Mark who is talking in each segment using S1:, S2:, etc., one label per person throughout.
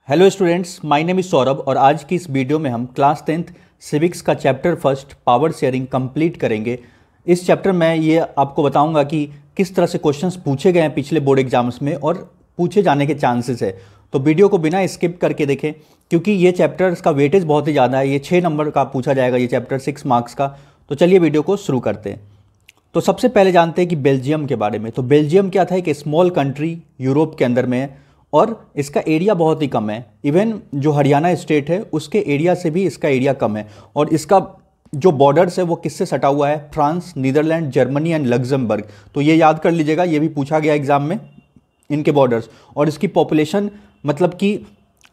S1: Hello students, my name is Saurabh और आज की इस वीडियो में हम क्लास 10th सिविक्स का chapter first power sharing complete करेंगे। इस चैप्टर में ये आपको बताऊंगा कि किस तरह से क्वेश्चंस पूछे गए हैं पिछले बोर्ड एग्जाम्स में और पूछे जाने के चांसेस है। तो वीडियो को बिना स्किप करके देखें क्योंकि ये चैप्टर का वेटेज बहुत ही ज़्यादा है। ये 6 नंबर का पूछा जाएगा, ये चैप्टर 6 मार्क्स का। तो चलिए वीडियो को शुरू करते हैं। तो सबसे पहले जानते हैं कि बेल्जियम के बारे में। तो बेल्जियम क्या था, एक स्मॉल कंट्री यूरोप के अंदर में है और इसका एरिया बहुत ही कम है। इवन जो हरियाणा स्टेट है उसके एरिया से भी इसका एरिया कम है और इसका जो बॉर्डर्स है वो किससे सटा हुआ है, France, Netherlands, Germany and Luxembourg. तो ये याद कर लीजिएगा, ये भी पूछा गया एग्जाम में, इनके बॉर्डर्स। और इसकी पॉपुलेशन मतलब कि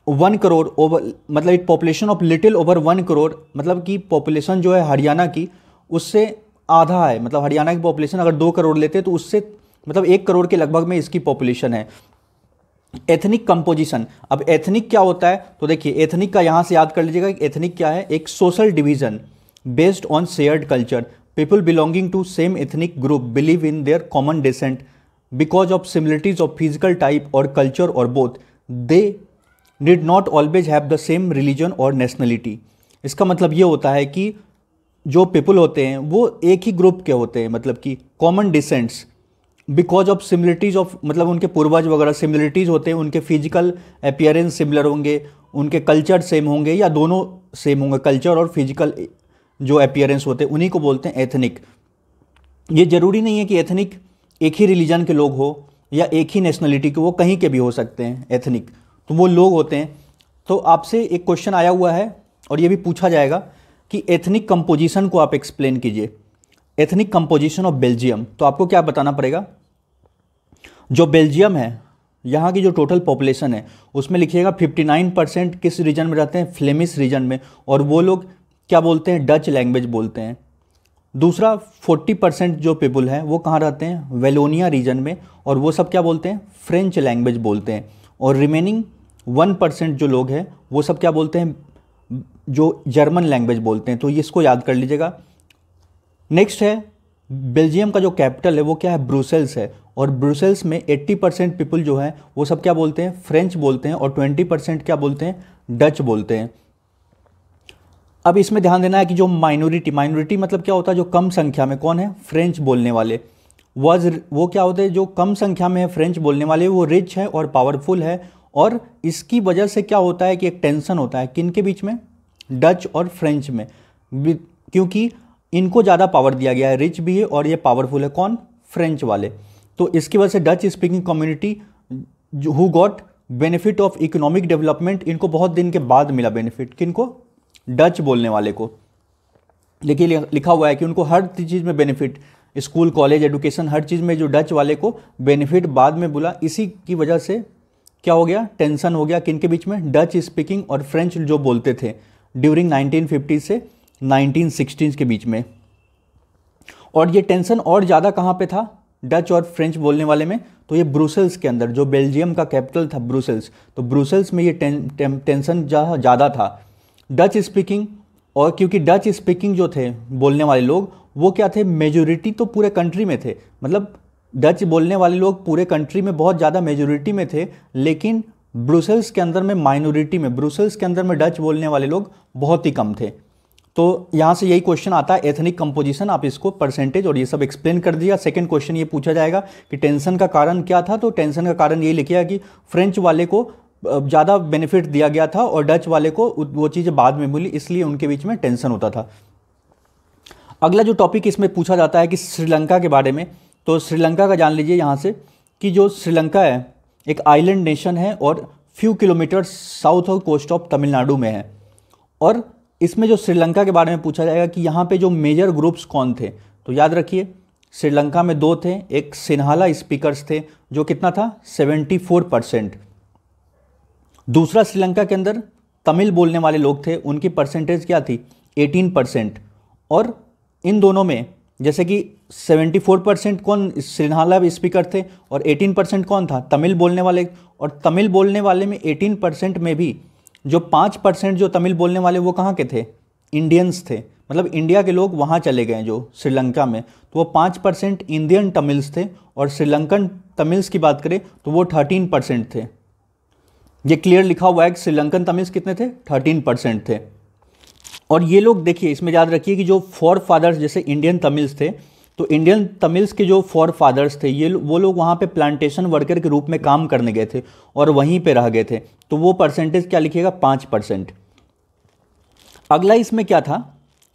S1: 1 करोड़ ओवर, मतलब एक population of little over 1 crore, मतलब कि पॉपुलेशन जो है हरियाणा की उससे आधा है। मतलब हरियाणा की पॉपुलेशन अगर 2 करोड़ लेते तो उससे मतलब 1 करोड़ के लगभग में इसकी पॉपुलेशन है। एथनिक कंपोजिशन, अब एथनिक क्या होता है तो देखिए, एथनिक का यहाँ से याद कर लीजिएगा। एथनिक क्या है, एक social division based on shared culture. People belonging to same ethnic group believe in their common descent because of similarities of physical type और कल्चर और both they need not always have the same religion और nationality. इसका मतलब ये होता है कि जो पीपल होते हैं वो एक ही ग्रुप के होते हैं, मतलब कि common descents because of similarities of, मतलब उनके पूर्वज वगैरह सिमिलरिटीज होते हैं, उनके फिजिकल अपीयरेंस सिमिलर होंगे, उनके कल्चर सेम होंगे या दोनों सेम होंगे, कल्चर और फिजिकल जो अपीयरेंस होते हैं उन्हीं को बोलते हैं एथनिक। ये जरूरी नहीं है कि एथनिक एक ही रिलीजन के लोग हो या एक ही नेशनलिटी के, वो कहीं के भी हो सकते हैं एथनिक, तो वो लोग होते हैं। तो आपसे एक क्वेश्चन आया हुआ है और ये भी पूछा जाएगा कि एथनिक कंपोजिशन को आप एक्सप्लेन कीजिए। एथनिक कंपोजिशन ऑफ बेल्जियम, तो आपको क्या बताना पड़ेगा, जो बेल्जियम है यहाँ की जो टोटल पॉपुलेशन है उसमें लिखिएगा 59% किस रीजन में रहते हैं, फ्लेमिश रीजन में, और वो लोग क्या बोलते हैं, डच लैंग्वेज बोलते हैं। दूसरा 40% जो पीपल हैं वो कहाँ रहते हैं, वेलोनिया रीजन में, और वो सब क्या बोलते हैं, फ्रेंच लैंग्वेज बोलते हैं। और रिमेनिंग 1% जो लोग हैं वो सब क्या बोलते हैं, जो जर्मन लैंग्वेज बोलते हैं। तो इसको याद कर लीजिएगा। नेक्स्ट है बेल्जियम का जो कैपिटल है वो क्या है, ब्रुसेल्स है, और ब्रुसेल्स में 80% पीपल जो है वो सब क्या बोलते हैं, फ्रेंच बोलते हैं, और 20% क्या बोलते हैं, डच बोलते हैं। अब इसमें ध्यान देना है कि जो माइनॉरिटी मतलब क्या होता है, जो कम संख्या में कौन है, फ्रेंच बोलने वाले, वो क्या होते हैं, जो कम संख्या में है फ्रेंच बोलने वाले, वो रिच है और पावरफुल है। और इसकी वजह से क्या होता है कि एक टेंशन होता है किन के बीच में, डच और फ्रेंच में, क्योंकि इनको ज़्यादा पावर दिया गया है, रिच भी है और ये पावरफुल है, कौन, फ्रेंच वाले। तो इसकी वजह से Dutch speaking community who got benefit of economic development, इनको बहुत दिन के बाद मिला बेनिफिट, किनको, डच बोलने वाले को। देखिए लिखा हुआ है कि उनको हर चीज़ में बेनिफिट, स्कूल कॉलेज एजुकेशन हर चीज़ में जो डच वाले को बेनिफिट बाद में बोला। इसी की वजह से क्या हो गया, टेंशन हो गया किनके बीच में, डच स्पीकिंग और फ्रेंच जो बोलते थे ड्यूरिंग 1950 से 1960 के बीच में। और ये टेंशन और ज़्यादा कहाँ पे था, डच और फ्रेंच बोलने वाले में, तो ये ब्रुसेल्स के अंदर, जो बेल्जियम का कैपिटल था ब्रुसेल्स, तो ब्रुसेल्स में ये टेंशन ज़्यादा था डच स्पीकिंग। और क्योंकि डच स्पीकिंग जो थे बोलने वाले लोग वो क्या थे, मेजोरिटी तो पूरे कंट्री में थे, मतलब डच बोलने वाले लोग पूरे कंट्री में बहुत ज़्यादा मेजोरिटी में थे, लेकिन ब्रुसेल्स के अंदर में माइनॉरिटी में, ब्रुसेल्स के अंदर में डच बोलने वाले लोग बहुत ही कम थे। तो यहाँ से यही क्वेश्चन आता है, एथनिक कंपोजिशन, आप इसको परसेंटेज और ये सब एक्सप्लेन कर दिया। सेकंड क्वेश्चन ये पूछा जाएगा कि टेंशन का कारण क्या था, तो टेंशन का कारण यही लिखिएगा कि फ्रेंच वाले को ज़्यादा बेनिफिट दिया गया था और डच वाले को वो चीज़ें बाद में मिली, इसलिए उनके बीच में टेंशन होता था। अगला जो टॉपिक इसमें पूछा जाता है कि श्रीलंका के बारे में। तो श्रीलंका का जान लीजिए यहाँ से कि जो श्रीलंका है एक आइलैंड नेशन है और few kilometre south of coast of Tamil Nadu में है। और इसमें जो श्रीलंका के बारे में पूछा जाएगा कि यहाँ पे जो मेजर ग्रुप्स कौन थे, तो याद रखिए श्रीलंका में 2 थे। एक सिन्हाला स्पीकर्स थे जो कितना था, 74%। दूसरा श्रीलंका के अंदर तमिल बोलने वाले लोग थे, उनकी परसेंटेज क्या थी, 18%। और इन दोनों में जैसे कि 74% कौन, सिन्हाला स्पीकर थे, और 18% कौन था, तमिल बोलने वाले। और तमिल बोलने वाले में 18% में भी जो 5% जो तमिल बोलने वाले वो कहाँ के थे, इंडियंस थे, मतलब इंडिया के लोग वहाँ चले गए जो श्रीलंका में, तो वो 5% इंडियन तमिल्स थे। और श्रीलंकन तमिल्स की बात करें तो वो 13% थे। ये क्लियर लिखा हुआ है कि श्रीलंकन तमिल्स कितने थे, 13% थे। और ये लोग देखिए, इसमें याद रखिए कि जो फोर फादर्स जैसे इंडियन तमिल्स थे, तो इंडियन तमिल्स के जो फोर फादर्स थे ये वो लोग वहाँ पे प्लांटेशन वर्कर के रूप में काम करने गए थे और वहीं पे रह गए थे, तो वो परसेंटेज क्या लिखिएगा, 5%। अगला इसमें क्या था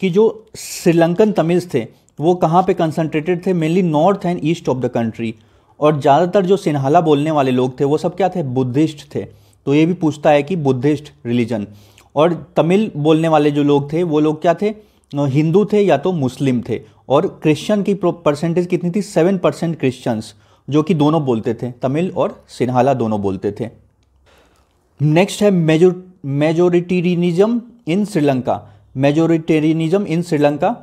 S1: कि जो श्रीलंकन तमिल्स थे वो कहाँ पे कंसंट्रेटेड थे, mainly north and east of the country. और ज़्यादातर जो सिन्हाला बोलने वाले लोग थे वो सब क्या थे, बुद्धिस्ट थे। तो ये भी पूछता है कि बुद्धिस्ट रिलीजन। और तमिल बोलने वाले जो लोग थे वो लोग क्या थे, हिंदू थे या तो मुस्लिम थे। और क्रिश्चियन की परसेंटेज कितनी थी, 7% क्रिश्चियंस, जो कि दोनों बोलते थे, तमिल और सिन्हाला दोनों बोलते थे। नेक्स्ट है मेजोरिटेरियनिज्म इन श्रीलंका। मेजोरिटेरियनिज्म इन श्रीलंका,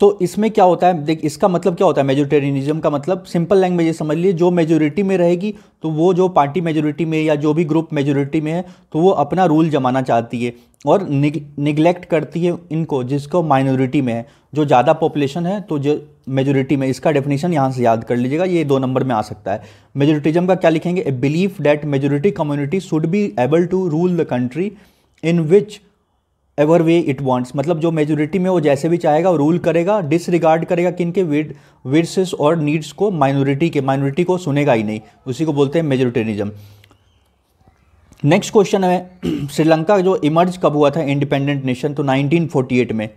S1: तो इसमें क्या होता है, देख इसका मतलब क्या होता है, मेजोरिटेरियनिज्म का मतलब सिंपल लैंग्वेज ये समझ लिए, जो मेजोरिटी में रहेगी तो वो जो पार्टी मेजोरिटी में या जो भी ग्रुप मेजोरिटी में है तो वो अपना रूल जमाना चाहती है और निगलेक्ट करती है इनको जिसको माइनॉरिटी में है। जो ज़्यादा पॉपुलेशन है तो जो मेजोरिटी में, इसका डेफिनेशन यहाँ से याद कर लीजिएगा, ये 2 नंबर में आ सकता है। मेजोरिटिज्म का क्या लिखेंगे, a belief that majority community should be able to rule the country in which ever way it wants. मतलब जो मेजोरिटी में वो जैसे भी चाहेगा वो रूल करेगा, डिसरिगार्ड करेगा किनके, विशेस और नीड्स को, माइनॉरिटी को सुनेगा ही नहीं, उसी को बोलते हैं मेजोरिटेरियनिज्म। नेक्स्ट क्वेश्चन है श्रीलंका जो इमर्ज कब हुआ था इंडिपेंडेंट नेशन, तो 1948 में,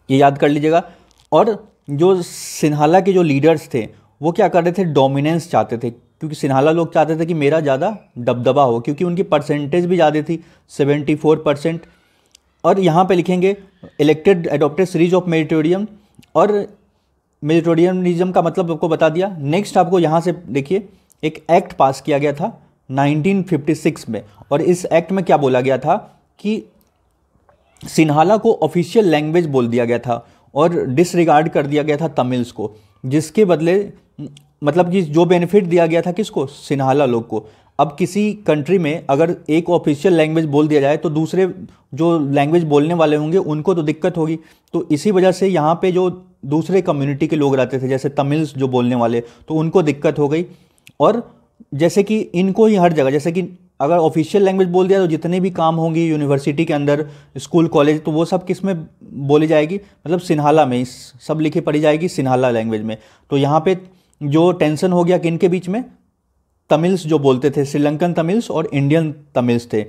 S1: ये याद कर लीजिएगा। और जो सिन्हाला के जो लीडर्स थे वो क्या कर रहे थे, डोमिनेंस चाहते थे, क्योंकि सिन्हाला लोग चाहते थे कि मेरा ज़्यादा दबदबा हो, क्योंकि उनकी परसेंटेज भी ज़्यादा थी, 74%। और यहाँ पे लिखेंगे इलेक्टेड एडॉप्टेड सीरीज ऑफ मेरिटोरियम, और मेरिटोरियनिज्म का मतलब आपको बता दिया। नेक्स्ट आपको यहाँ से देखिए, एक एक्ट पास किया गया था 1956 में, और इस एक्ट में क्या बोला गया था कि सिन्हाला को ऑफिशियल लैंग्वेज बोल दिया गया था और डिसरिगार्ड कर दिया गया था तमिल्स को, जिसके बदले मतलब कि जो बेनिफिट दिया गया था किसको, सिन्हाला लोग को। अब किसी कंट्री में अगर एक ऑफिशियल लैंग्वेज बोल दिया जाए तो दूसरे जो लैंग्वेज बोलने वाले होंगे उनको तो दिक्कत होगी। तो इसी वजह से यहाँ पे जो दूसरे कम्युनिटी के लोग रहते थे जैसे तमिल्स जो बोलने वाले, तो उनको दिक्कत हो गई। और जैसे कि इनको ही हर जगह, जैसे कि अगर ऑफिशियल लैंग्वेज बोल दिया तो जितने भी काम होंगी यूनिवर्सिटी के अंदर, स्कूल कॉलेज, तो वो सब किस में बोली जाएगी, मतलब सिन्हाला में, सब लिखी पढ़ी जाएगी सिन्हाला लैंग्वेज में। तो यहाँ पे जो टेंशन हो गया किन के बीच में, तमिल्स जो बोलते थे, श्रीलंकन तमिल्स और इंडियन तमिल्स थे।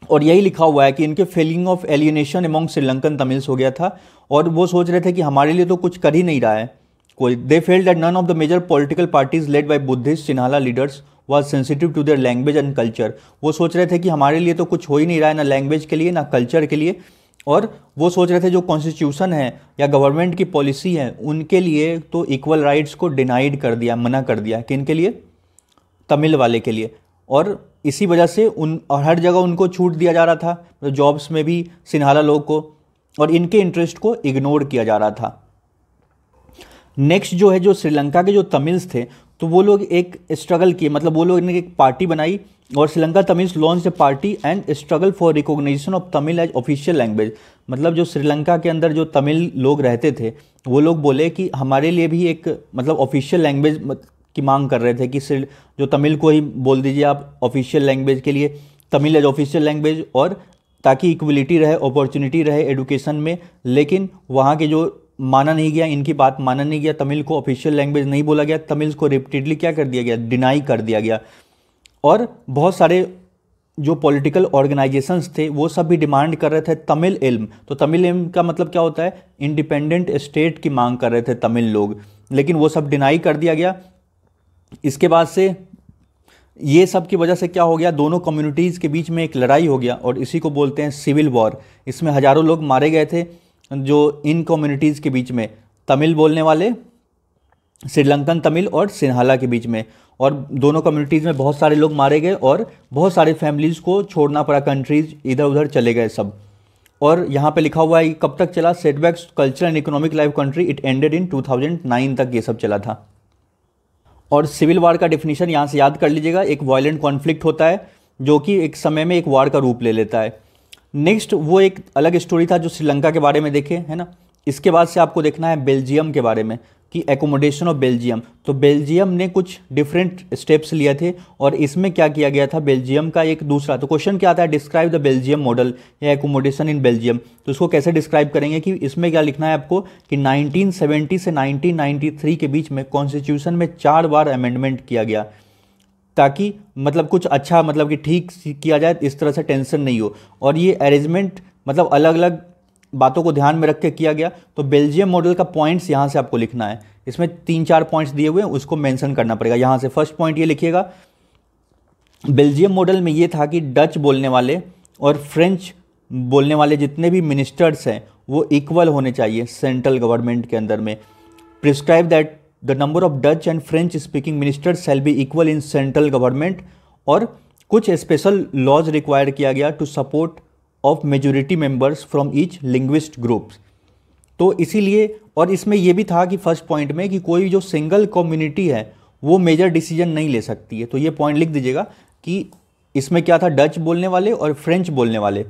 S1: और यही लिखा हुआ है कि इनके feeling of alienation among Sri Lankan Tamils हो गया था, और वो सोच रहे थे कि हमारे लिए तो कुछ कर ही नहीं रहा है कोई। They felt that none of the major political parties led by Buddhist Sinhala leaders was sensitive to their language and culture. वो सोच रहे थे कि हमारे लिए तो कुछ हो ही नहीं रहा है, ना लैंग्वेज के लिए ना कल्चर के लिए। और वो सोच रहे थे जो कॉन्स्टिट्यूशन है या गवर्नमेंट की पॉलिसी है उनके लिए तो इक्वल राइट्स को डिनाइड कर दिया, मना कर दिया, किन के लिए, तमिल वाले के लिए। और इसी वजह से और हर जगह उनको छूट दिया जा रहा था, तो जॉब्स में भी सिन्हाला लोग को, और इनके इंटरेस्ट को इग्नोर किया जा रहा था। नेक्स्ट जो है, जो श्रीलंका के जो तमिल्स थे तो वो लोग एक स्ट्रगल किए, मतलब वो लोग ने एक पार्टी बनाई, और Sri Lanka Tamils launch the party and struggle for recognition of Tamil as official language. मतलब जो श्रीलंका के अंदर जो तमिल लोग रहते थे वो लोग बोले कि हमारे लिए भी एक मतलब ऑफिशियल लैंग्वेज की मांग कर रहे थे कि जो तमिल को ही बोल दीजिए आप ऑफिशियल लैंग्वेज के लिए, तमिल एज ऑफिशियल लैंग्वेज, और ताकि इक्वलिटी रहे, अपॉर्चुनिटी रहे एडुकेशन में। लेकिन वहाँ के जो माना नहीं गया, इनकी बात माना नहीं गया, तमिल को ऑफिशियल लैंग्वेज नहीं बोला गया, तमिल को रिपीटेडली क्या कर दिया गया, डिनाई कर दिया गया। और बहुत सारे जो पॉलिटिकल ऑर्गेनाइजेशंस थे वो सब भी डिमांड कर रहे थे तमिल इल्म। तो तमिल इल्म का मतलब क्या होता है, इंडिपेंडेंट स्टेट की मांग कर रहे थे तमिल लोग, लेकिन वो सब डिनाई कर दिया गया। इसके बाद से ये सब की वजह से क्या हो गया, दोनों कम्युनिटीज़ के बीच में एक लड़ाई हो गया, और इसी को बोलते हैं सिविल वॉर। इसमें हज़ारों लोग मारे गए थे जो इन कम्युनिटीज़ के बीच में, तमिल बोलने वाले, श्रीलंकन तमिल और सिन्हाला के बीच में। और दोनों कम्युनिटीज़ में बहुत सारे लोग मारे गए और बहुत सारे फैमिलीज़ को छोड़ना पड़ा, कंट्रीज इधर उधर चले गए सब। और यहाँ पे लिखा हुआ है कि कब तक चला, setbacks culture and economic life country, it ended in 2009 तक ये सब चला था। और सिविल वार का डेफिनेशन यहाँ से याद कर लीजिएगा, एक वायलेंट कॉन्फ्लिक्ट होता है जो कि एक समय में एक वार का रूप ले लेता है। नेक्स्ट वो एक अलग स्टोरी था जो श्रीलंका के बारे में देखे है ना। इसके बाद से आपको देखना है बेल्जियम के बारे में। कि एकोमोडेशन ऑफ बेल्जियम। तो बेल्जियम ने कुछ डिफरेंट स्टेप्स लिए थे और इसमें क्या किया गया था, बेल्जियम का एक दूसरा, तो क्वेश्चन क्या आता है, डिस्क्राइब द बेल्जियम मॉडल या एकोमोडेशन इन बेल्जियम। तो इसको कैसे डिस्क्राइब करेंगे कि इसमें क्या लिखना है आपको कि 1970 से 1993 के बीच में कॉन्स्टिट्यूशन में 4 बार अमेंडमेंट किया गया, ताकि मतलब कुछ अच्छा मतलब कि ठीक किया जाए, इस तरह से टेंशन नहीं हो। और ये अरेंजमेंट मतलब अलग अलग बातों को ध्यान में रख के किया गया। तो बेल्जियम मॉडल का पॉइंट्स यहाँ से आपको लिखना है, इसमें 3-4 पॉइंट्स दिए हुए हैं, उसको मेंशन करना पड़ेगा। यहाँ से फर्स्ट पॉइंट ये लिखिएगा, बेल्जियम मॉडल में ये था कि डच बोलने वाले और फ्रेंच बोलने वाले जितने भी मिनिस्टर्स हैं वो इक्वल होने चाहिए सेंट्रल गवर्नमेंट के अंदर में। Prescribe that the number of Dutch and French speaking ministers shall be equal in central government. और कुछ स्पेशल लॉज रिक्वायर किया गया to support of majority members from each linguist groups. तो इसीलिए, और इसमें यह भी था कि फर्स्ट पॉइंट में कि कोई जो सिंगल कम्युनिटी है वो मेजर डिसीजन नहीं ले सकती है। तो ये पॉइंट लिख दीजिएगा कि इसमें क्या था, डच बोलने वाले और फ्रेंच बोलने वाले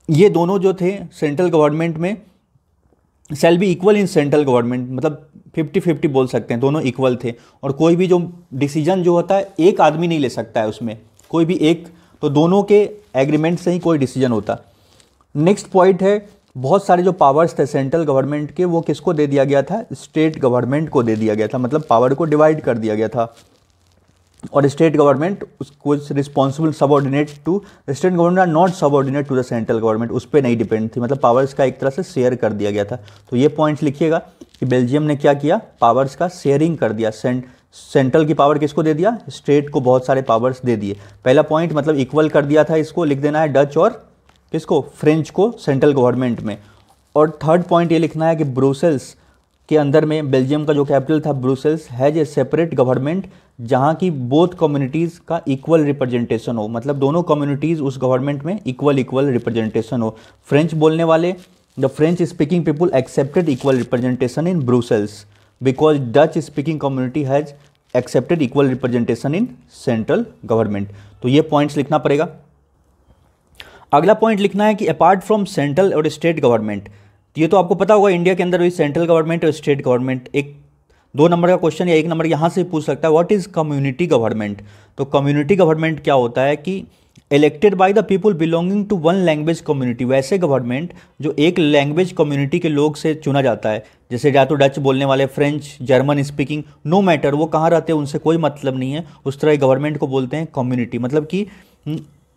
S1: ये दोनों जो थे सेंट्रल गवर्नमेंट में शैल be equal in central government, मतलब 50-50 बोल सकते हैं, दोनों इक्वल थे। और कोई भी जो डिसीजन जो होता है एक आदमी नहीं ले सकता है उसमें, कोई भी एक, तो दोनों के एग्रीमेंट से ही कोई डिसीजन होता। नेक्स्ट पॉइंट है, बहुत सारे जो पावर्स थे सेंट्रल गवर्नमेंट के वो किसको दे दिया गया था, स्टेट गवर्नमेंट को दे दिया गया था, मतलब पावर को डिवाइड कर दिया गया था। और स्टेट गवर्नमेंट उसको responsible subordinate to, state government are not subordinate to the central government, उस पर नहीं डिपेंड थी, मतलब पावर्स का एक तरह से शेयर कर दिया गया था। तो ये पॉइंट्स लिखिएगा कि बेल्जियम ने क्या किया, पावर्स का शेयरिंग कर दिया। सेंट्रल की पावर किसको दे दिया, स्टेट को बहुत सारे पावर्स दे दिए। पहला पॉइंट मतलब इक्वल कर दिया था, इसको लिख देना है डच और किसको, फ्रेंच को सेंट्रल गवर्नमेंट में। और थर्ड पॉइंट ये लिखना है कि ब्रुसेल्स के अंदर में बेल्जियम का जो कैपिटल था Brussels has a separate government, जहाँ की बोथ कम्युनिटीज़ का इक्वल रिप्रेजेंटेशन हो, मतलब दोनों कम्युनिटीज़ उस गवर्नमेंट में इक्वल रिप्रेजेंटेशन हो। फ्रेंच बोलने वाले, the French speaking people accepted equal representation in Brussels because Dutch speaking community has accepted equal representation in central government. तो ये पॉइंट्स लिखना पड़ेगा। अगला पॉइंट लिखना है कि अपार्ट फ्रॉम सेंट्रल और स्टेट गवर्नमेंट, ये तो आपको पता होगा इंडिया के अंदर भी सेंट्रल गवर्नमेंट और स्टेट गवर्नमेंट, एक 2 नंबर का क्वेश्चन या 1 नंबर यहाँ से पूछ सकता है, व्हाट इज कम्युनिटी गवर्नमेंट। तो कम्युनिटी गवर्नमेंट क्या होता है कि elected by the people belonging to one language community, वैसे गवर्नमेंट जो एक लैंग्वेज कम्युनिटी के लोग से चुना जाता है, जैसे या तो डच बोलने वाले, French, German speaking, no matter वो कहाँ रहते हैं उनसे कोई मतलब नहीं है, उस तरह गवर्नमेंट को बोलते हैं कम्युनिटी। मतलब कि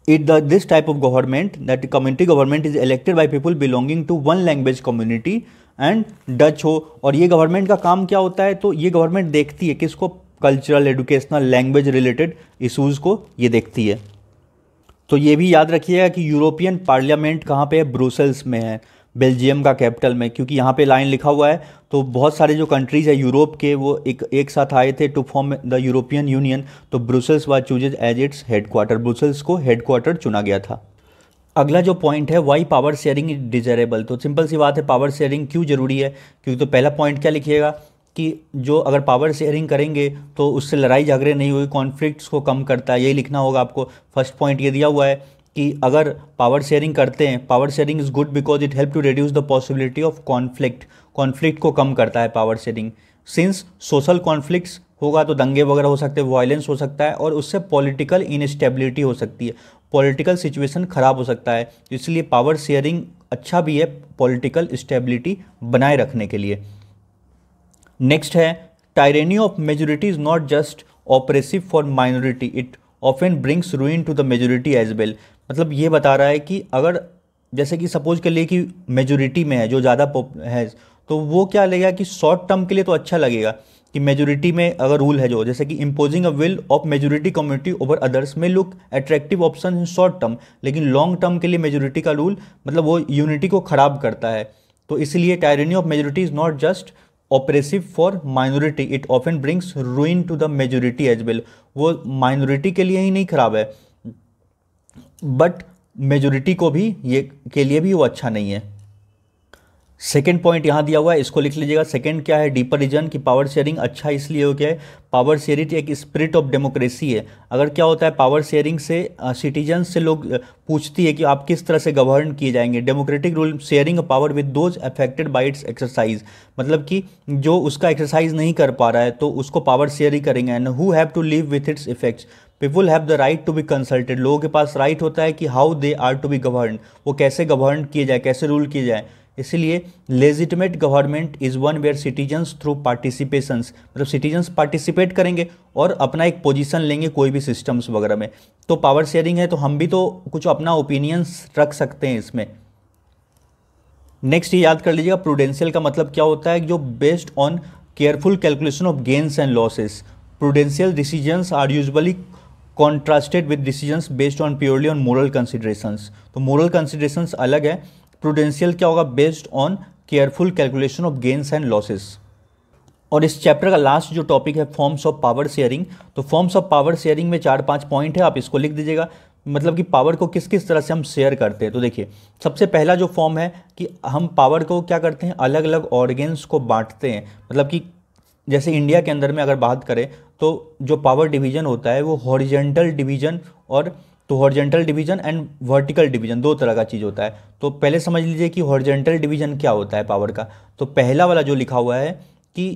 S1: this type of government, that community government is elected by people belonging to one language community and Dutch हो। और ये गवर्नमेंट का काम क्या होता है, तो ये गवर्नमेंट देखती है किसको, cultural, educational, language related issues को ये देखती है। तो ये भी याद रखिएगा कि यूरोपियन पार्लियामेंट कहाँ पे है, ब्रुसेल्स में है, बेल्जियम का कैपिटल में, क्योंकि यहाँ पे लाइन लिखा हुआ है। तो बहुत सारे जो कंट्रीज़ है यूरोप के वो एक साथ आए थे to form the European Union, तो Brussels was chooses as its headquarter, Brussels को हेडक्वार्टर चुना गया था। अगला जो पॉइंट है, why power sharing is desirable. तो सिंपल सी बात है, पावर शेयरिंग क्यों जरूरी है, क्योंकि तो पहला पॉइंट क्या लिखिएगा कि जो अगर पावर शेयरिंग करेंगे तो उससे लड़ाई झगड़े नहीं हुई, कॉन्फ्लिक्ट्स को कम करता है, यही लिखना होगा आपको। फर्स्ट पॉइंट ये दिया हुआ है कि अगर पावर शेयरिंग करते हैं, power sharing is good because it help to reduce the possibility of conflict को कम करता है power sharing. Since social conflicts होगा तो दंगे वगैरह हो सकते हैं, वायलेंस हो सकता है, और उससे पॉलिटिकल इनस्टेबिलिटी हो सकती है, पॉलिटिकल सिचुएशन खराब हो सकता है। इसलिए पावर शेयरिंग अच्छा भी है पॉलिटिकल स्टेबिलिटी बनाए रखने के लिए। नेक्स्ट है, tyranny of majority is not just oppressive for minority, it often brings ruin to the majority as well. मतलब ये बता रहा है कि अगर जैसे कि सपोज कर लिए कि मेजोरिटी में है, जो ज़्यादा है, तो वो क्या लगेगा कि शॉर्ट टर्म के लिए तो अच्छा लगेगा कि मेजोरिटी में अगर रूल है जो, जैसे कि imposing a will of majority community over others में look attractive option in short term, लेकिन लॉन्ग टर्म के लिए मेजोरिटी का रूल मतलब वो यूनिटी को खराब करता है। तो इसलिए tyranny of majority is not just oppressive for minority, it often brings ruin to the majority as well. वो माइनॉरिटी के लिए ही नहीं खराब है, बट मेजोरिटी को भी ये के लिए भी वो अच्छा नहीं है। सेकेंड पॉइंट यहाँ दिया हुआ है, इसको लिख लीजिएगा। सेकेंड क्या है, डीपर रीजन की पावर शेयरिंग अच्छा इसलिए हो गया है, पावर शेयरिंग एक स्पिरिट ऑफ डेमोक्रेसी है। अगर क्या होता है पावर शेयरिंग से सिटीजन से लोग पूछती है कि आप किस तरह से गवर्न किए जाएंगे। Democratic rule sharing of power with those affected by it's exercise, मतलब कि जो उसका एक्सरसाइज नहीं कर पा रहा है तो उसको पावर शेयर ही करेंगे। And who have to live with its effects, people have the right to be consulted, लोगों के पास राइट होता है कि how they are to be govern, वो कैसे गवर्न किए जाए, कैसे रूल किए जाए। इसलिए legitimate government is one where citizens through participations, मतलब सिटीजन्स पार्टिसिपेट करेंगे और अपना एक पोजीशन लेंगे कोई भी सिस्टम्स वगैरह में। तो पावर शेयरिंग है तो हम भी तो कुछ अपना ओपिनियंस रख सकते हैं इसमें। नेक्स्ट ये याद कर लीजिएगा, प्रूडेंशियल का मतलब क्या होता है, जो based on careful calculation of gains and losses. Prudential decisions are usually contrasted with decisions based on purely on moral considerations. तो मोरल कंसिडरेशंस अलग है, प्रूडेंशियल क्या होगा, based on careful calculation of gains and losses. और इस chapter का last जो topic है फॉर्म्स ऑफ पावर शेयरिंग, तो फॉर्म्स ऑफ पावर शेयरिंग में 4-5 पॉइंट है, आप इसको लिख दीजिएगा। मतलब कि पावर को किस किस तरह से हम शेयर करते हैं। तो देखिए सबसे पहला जो फॉर्म है कि हम पावर को क्या करते हैं, अलग अलग ऑर्गेन्स को बांटते हैं। मतलब कि जैसे इंडिया के अंदर में अगर बात करें तो जो पावर डिवीजन होता है वो हॉरिजेंटल डिवीजन और तो horizontal division and vertical division दो तरह का चीज़ होता है। तो पहले समझ लीजिए कि हॉरिजेंटल डिवीजन क्या होता है पावर का। तो पहला वाला जो लिखा हुआ है कि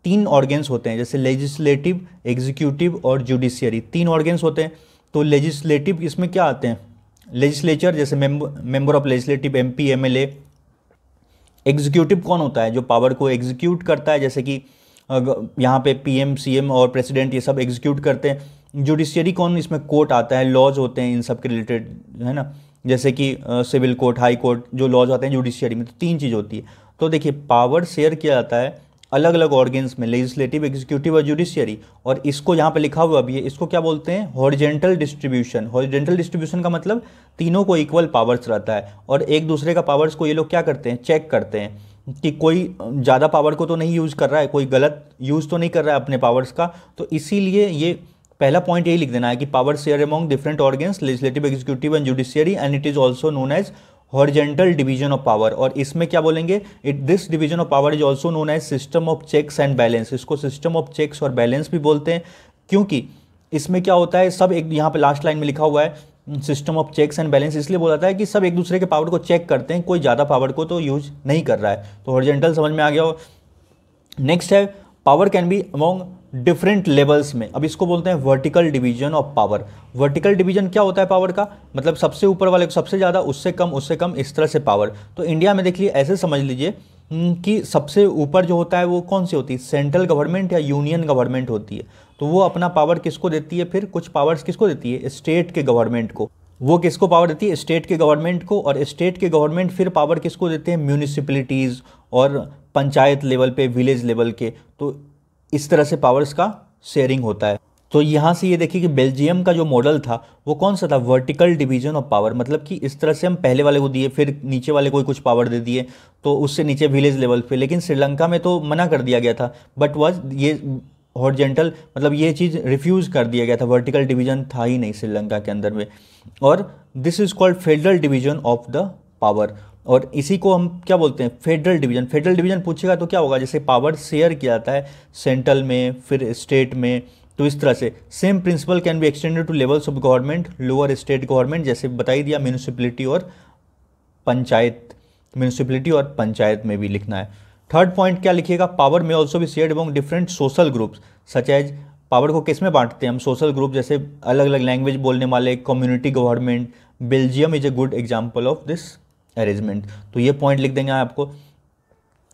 S1: 3 ऑर्गेन्स होते हैं, जैसे लेजिस्लेटिव, एग्जीक्यूटिव और जुडिशियरी, 3 ऑर्गेन्स होते हैं। तो लेजिस्लेटिव इसमें क्या आते हैं, लेजिस्लेचर जैसे member of legislative, MP, MLA. Executive कौन होता है, जो पावर को एग्जीक्यूट करता है, जैसे कि यहाँ पे पीएम, सीएम और प्रेसिडेंट ये सब एग्जीक्यूट करते हैं। जुडिशियरी कौन, इसमें कोर्ट आता है, लॉज होते हैं इन सब के रिलेटेड, है ना, जैसे कि सिविल कोर्ट, हाई कोर्ट, जो लॉज आते हैं जुडिशियरी में। तो 3 चीज़ होती है। तो देखिए पावर शेयर किया जाता है अलग अलग ऑर्गेन्स में, लेजिस्लेटिव, एग्जीक्यूटिव और जुडिशियरी। और इसको यहाँ पे लिखा हुआ भी है, इसको क्या बोलते हैं, हॉरिजेंटल डिस्ट्रीब्यूशन। हॉरिजेंटल डिस्ट्रीब्यूशन का मतलब तीनों को इक्वल पावर्स रहता है और एक दूसरे का पावर्स को ये लोग क्या करते हैं, चेक करते हैं कि कोई ज़्यादा पावर को तो नहीं यूज़ कर रहा है, कोई गलत यूज़ तो नहीं कर रहा है अपने पावर्स का। तो इसीलिए ये पहला पॉइंट यही लिख देना है कि power share among different organs, legislative, executive and judiciary, and it is also known as horizontal division of power. और इसमें क्या बोलेंगे, this division of power is also known as system of checks and balance. इसको system of checks और balance भी बोलते हैं, क्योंकि इसमें क्या होता है, सब एक यहाँ पे लास्ट लाइन में लिखा हुआ है system of checks and balance, इसलिए बोला जाता है कि सब एक दूसरे के पावर को चेक करते हैं, कोई ज़्यादा पावर को तो यूज नहीं कर रहा है। तो हॉरिजेंटल समझ में आ गया हो। नेक्स्ट है power can be among different levels में। अब इसको बोलते हैं vertical division of power. Vertical division क्या होता है पावर का, मतलब सबसे ऊपर वाले को सबसे ज़्यादा, उससे कम, इस तरह से पावर। तो इंडिया में देखिए ऐसे समझ लीजिए कि सबसे ऊपर जो होता है वो कौन सी होती है, सेंट्रल गवर्नमेंट या यूनियन गवर्नमेंट होती है। तो वो अपना पावर किसको देती है, फिर कुछ पावर्स किसको देती है, स्टेट के गवर्नमेंट को। वो किसको पावर देती है, स्टेट के गवर्नमेंट को। और स्टेट के गवर्नमेंट फिर पावर किसको देते हैं, म्यूनिसिपलिटीज़ और पंचायत लेवल पे, विलेज लेवल के। तो इस तरह से पावर्स का शेयरिंग होता है। तो यहाँ से ये देखिए कि बेल्जियम का जो मॉडल था वो कौन सा था, वर्टिकल डिवीजन ऑफ पावर। मतलब कि इस तरह से हम पहले वाले को दिए, फिर नीचे वाले को कुछ पावर दे दिए, तो उससे नीचे विलेज लेवल पे। लेकिन श्रीलंका में तो मना कर दिया गया था, बट वॉज ये हॉरिजेंटल, मतलब ये चीज़ रिफ्यूज़ कर दिया गया था, वर्टिकल डिवीजन था ही नहीं श्रीलंका के अंदर में। और this is called federal division of the power. और इसी को हम क्या बोलते हैं, फेडरल डिवीजन। फेडरल डिवीजन पूछेगा तो क्या होगा, जैसे पावर शेयर किया जाता है सेंट्रल में, फिर स्टेट में। तो इस तरह से same principle can be extended to levels of government, lower state government, जैसे बता ही दिया, म्यूनिसिपलिटी और पंचायत, म्यूनिसिपलिटी और पंचायत में भी लिखना है। थर्ड पॉइंट क्या लिखिएगा, पावर में ऑल्सो भी shared among different social groups such as. Power को किस में बांटते हैं हम, सोशल ग्रुप, जैसे अलग अलग लैंग्वेज बोलने वाले, community government. Belgium is a good example of this arrangement. तो ये पॉइंट लिख देंगे आपको।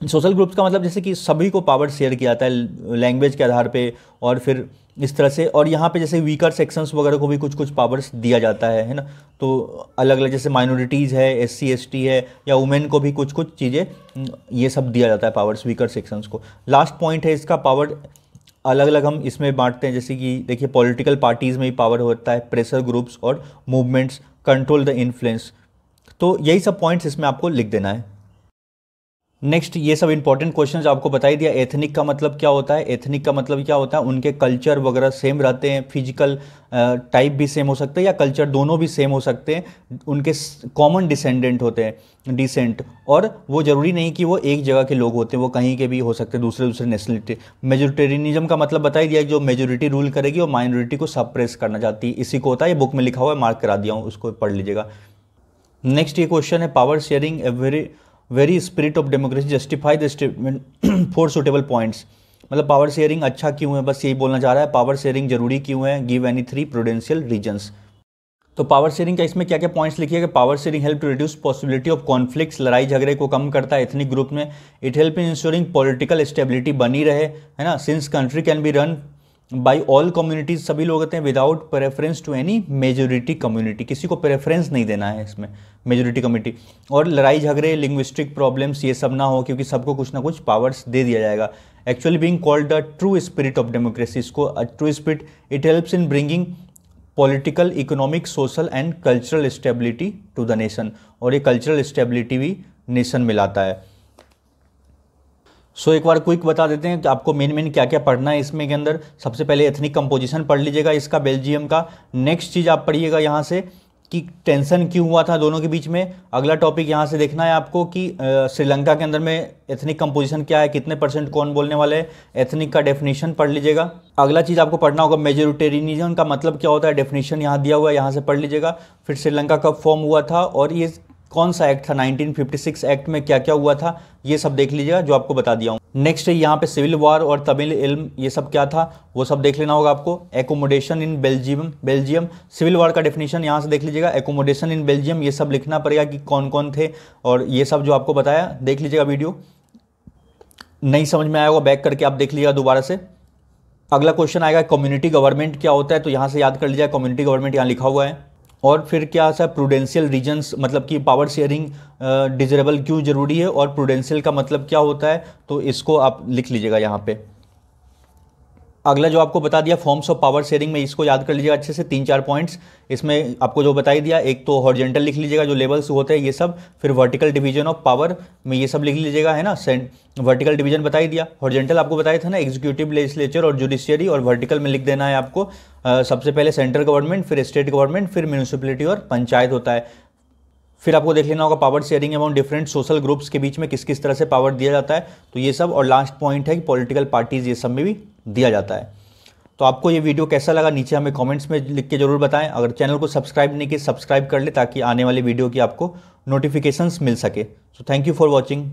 S1: सोशल ग्रुप्स का मतलब जैसे कि सभी को पावर शेयर किया जाता है लैंग्वेज के आधार पे, और फिर इस तरह से। और यहाँ पे जैसे वीकर सेक्शंस वगैरह को भी कुछ कुछ पावर्स दिया जाता है ना। तो अलग अलग जैसे माइनॉरिटीज़ है, SC ST है, या वुमेन को भी कुछ कुछ चीज़ें ये सब दिया जाता है पावर्स, वीकर सेक्शंस को। लास्ट पॉइंट है इसका, पावर अलग अलग हम इसमें बांटते हैं, जैसे कि देखिए पॉलिटिकल पार्टीज़ में भी पावर होता है, प्रेशर ग्रुप्स और मूवमेंट्स, कंट्रोल द इन्फ्लुएंस। तो यही सब पॉइंट्स इसमें आपको लिख देना है। नेक्स्ट ये सब इंपॉर्टेंट क्वेश्चन आपको बता ही दिया। एथनिक का मतलब क्या होता है, एथनिक का मतलब क्या होता है, उनके कल्चर वगैरह सेम रहते हैं, फिजिकल टाइप भी सेम हो सकते हैं या कल्चर दोनों भी सेम हो सकते हैं, उनके कॉमन डिसेंडेंट होते हैं, डिसेंट, और वो ज़रूरी नहीं कि वो एक जगह के लोग होते हैं, वो कहीं के भी हो सकते हैं, दूसरे दूसरे नेशनलिटी। मेजोरिटेरियनिज्म का मतलब बता ही दिया, जो मेजोरिटी रूल करेगी और माइनॉरिटी को सप्रेस करना चाहती है, इसी को होता है। ये बुक में लिखा हुआ है, मार्क करा दिया हूँ, उसको पढ़ लीजिएगा। नेक्स्ट ये क्वेश्चन है, power sharing a very spirit of democracy justify the statement for suitable points. मतलब पावर शेयरिंग अच्छा क्यों है, बस यही बोलना चाह रहा है, पावर शेयरिंग जरूरी क्यों है, गिव एनी 3 प्रूडेंशियल रीजंस। तो पावर शेयरिंग का इसमें क्या क्या पॉइंट्स लिखिए कि power sharing help to reduce possibility of conflicts, लड़ाई झगड़े को कम करता है एथनिक ग्रुप में। It help in ensuring political stability बनी रहे, है ना, since country can be run by all communities, सभी लोग होते हैं, without preference to any majority community, किसी को प्रेफरेंस नहीं देना है इसमें मेजोरिटी कम्युनिटी। और लड़ाई झगड़े, लिंग्विस्टिक प्रॉब्लम्स ये सब ना हो, क्योंकि सबको कुछ ना कुछ पावर्स दे दिया जाएगा। Actually being called the true spirit of democracy, इसको true spirit, it helps in bringing political, economic, social and cultural stability to the nation, और ये कल्चरल स्टेबिलिटी भी नेशन में लाता है। सो एक बार क्विक बता देते हैं कि आपको मेन क्या क्या पढ़ना है इसमें के अंदर। सबसे पहले एथनिक कंपोजिशन पढ़ लीजिएगा इसका, बेल्जियम का। नेक्स्ट चीज़ आप पढ़िएगा यहाँ से कि टेंशन क्यों हुआ था दोनों के बीच में। अगला टॉपिक यहाँ से देखना है आपको कि श्रीलंका के अंदर में एथनिक कंपोजिशन क्या है, कितने % कौन बोलने वाले हैं, एथनिक का डेफिनेशन पढ़ लीजिएगा। अगला चीज़ आपको पढ़ना होगा मेजोरिटेरियनिज्म का मतलब क्या होता है, डेफिनेशन यहाँ दिया हुआ है, यहाँ से पढ़ लीजिएगा। फिर श्रीलंका कब फॉर्म हुआ था और ये कौन सा एक्ट था, 1956 एक्ट में क्या क्या हुआ था, ये सब देख लीजिएगा जो आपको बता दिया हूँ। नेक्स्ट है यहाँ पे सिविल वॉर और तमिल इल्म, ये सब क्या था वो सब देख लेना होगा आपको। Accommodation in Belgium, civil war का डेफिनेशन यहाँ से देख लीजिएगा। एकोमोडेशन इन बेल्जियम, ये सब लिखना पड़ेगा कि कौन कौन थे, और ये सब जो आपको बताया देख लीजिएगा। वीडियो नहीं समझ में आया होगा बैक करके आप देख लीजिएगा दोबारा से। अगला क्वेश्चन आएगा कम्युनिटी गवर्नमेंट क्या होता है, तो यहाँ से याद कर लीजिएगा, कम्युनिटी गवर्नमेंट यहाँ लिखा हुआ है। और फिर क्या है प्रूडेंशियल रीजन्स, मतलब कि पावर शेयरिंग डिजरेबल क्यों जरूरी है, और प्रूडेंशियल का मतलब क्या होता है, तो इसको आप लिख लीजिएगा यहाँ पे। अगला जो आपको बता दिया फॉर्म्स ऑफ पावर शेयरिंग में, इसको याद कर लीजिएगा अच्छे से, 3-4 पॉइंट्स इसमें आपको जो बताई दिया। एक तो हॉरिजॉन्टल लिख लीजिएगा, जो लेवल्स होते हैं ये सब। फिर वर्टिकल डिवीजन ऑफ पावर में ये सब लिख लीजिएगा, है ना। वर्टिकल डिवीजन बताई दिया। हॉरिजॉन्टल आपको बताया था ना, एग्जीक्यूटिव, लेजिस्लेचर और जुडिशियरी, और वर्टिकल में लिख देना है आपको सबसे पहले सेंट्रल गवर्नमेंट, फिर स्टेट गवर्नमेंट, फिर म्यूनिसिपैलिटी और पंचायत होता है। फिर आपको देख लेना होगा power sharing amount different social groups के बीच में किस किस तरह से पावर दिया जाता है, तो ये सब। और लास्ट पॉइंट है कि पॉलिटिकल पार्टीज, ये सब में भी दिया जाता है। तो आपको ये वीडियो कैसा लगा नीचे हमें कमेंट्स में लिख के जरूर बताएं। अगर चैनल को सब्सक्राइब नहीं किया, सब्सक्राइब कर ले ताकि आने वाली वीडियो की आपको नोटिफिकेशंस मिल सके। So thank you for watching.